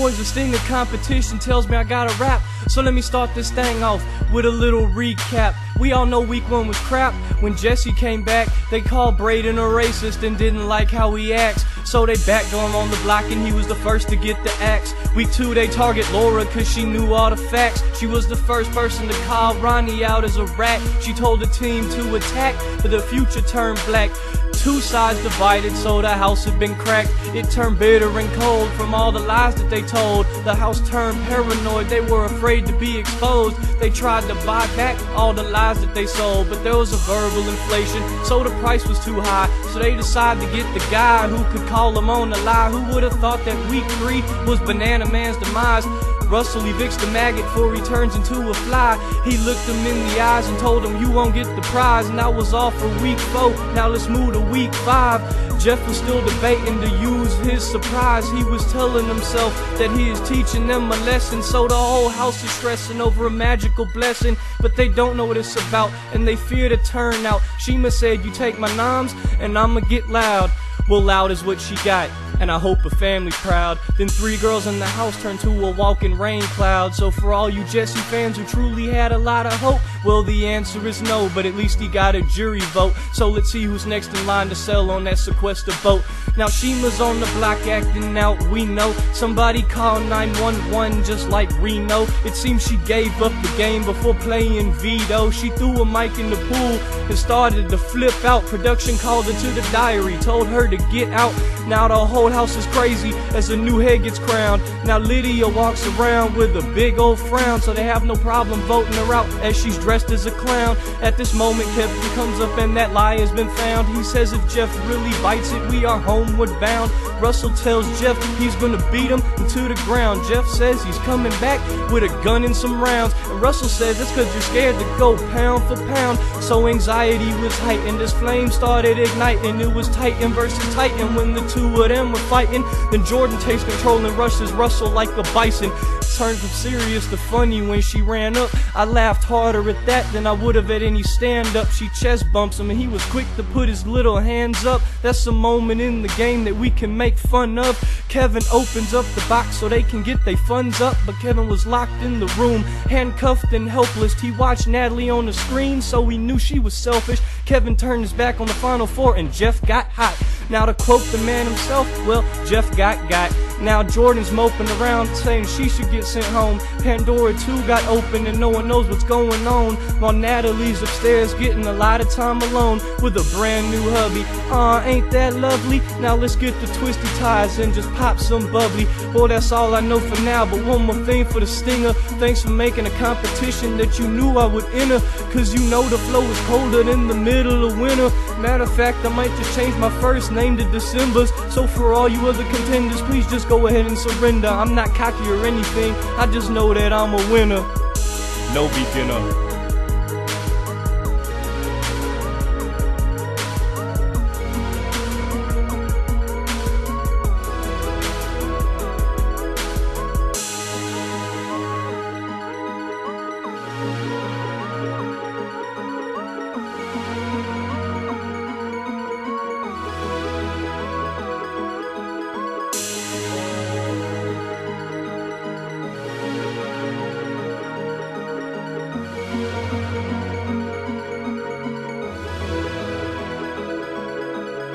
boys are stinging, competition tells me I gotta rap. So let me start this thing off with a little recap. We all know week 1 was crap. When Jesse came back, they called Braden a racist and didn't like how he acts. So they backed him on the block and he was the first to get the axe. Week 2 they target Laura cause she knew all the facts. She was the first person to call Ronnie out as a rat. She told the team to attack, but the future turned black. 2 sides divided, so the house had been cracked. It turned bitter and cold from all the lies that they told. The house turned paranoid, they were afraid to be exposed. They tried to buy back all the lies that they sold, but there was a verbal inflation, so the price was too high. So they decided to get the guy who could call them on the lie. Who would have thought that week 3 was Banana Man's demise? Russell evicts the maggot before he turns into a fly. He looked him in the eyes and told him, you won't get the prize. And that was all for week 4, now let's move to week 5. Jeff was still debating to use his surprise. He was telling himself that he is teaching them a lesson. So the whole house is stressing over a magical blessing, but they don't know what it's about and they fear to turn out. Shima said, you take my noms and I'ma get loud. Well, loud is what she got, and I hope her family proud. Then 3 girls in the house turned to a walking rain cloud. So for all you Jesse fans who truly had a lot of hope, well, the answer is no, but at least he got a jury vote. So let's see who's next in line to sell on that sequester boat. Now Shima's on the block acting out, we know. Somebody call 911 just like Reno. It seems she gave up the game before playing Vito. She threw a mic in the pool and started to flip out. Production called her to the diary, told her to get out. Now the whole house is crazy as a new head gets crowned. Now Lydia walks around with a big old frown, so they have no problem voting her out as she's dressed as a clown. At this moment Kevin comes up and that lie has been found. He says if Jeff really bites it, we are homeward bound. Russell tells Jeff he's gonna beat him into the ground. Jeff says he's coming back with a gun and some rounds, and Russell says that's cause you're scared to go pound for pound. So anxiety was heightened as flames started igniting. It was Titan versus Titan when the 2 of them were fighting. Then Jordan takes control and rushes Russell like a bison. Turned from serious to funny when she ran up. I laughed harder at that than I would have at any stand-up. She chest bumps him and he was quick to put his little hands up. That's a moment in the game that we can make fun of. Kevin opens up the box so they can get their funds up, but Kevin was locked in the room, handcuffed and helpless. He watched Natalie on the screen, so he knew she was selfish. Kevin turned his back on the Final Four and Jeff got hot. Now to quote the man himself, well, Jeff got. Now Jordan's moping around saying she should get sent home. Pandora 2 got open and no one knows what's going on, while Natalie's upstairs getting a lot of time alone with a brand new hubby. Aw, ain't that lovely? Now let's get the twisty ties and just pop some bubbly. Well, that's all I know for now, but one more thing for the stinger. Thanks for making a competition that you knew I would enter, cause you know the flow is colder than the middle of winter. Matter of fact, I might just change my first name to December's. So for all you other contenders, please just go ahead and surrender. I'm not cocky or anything, I just know that I'm a winner, no beginner.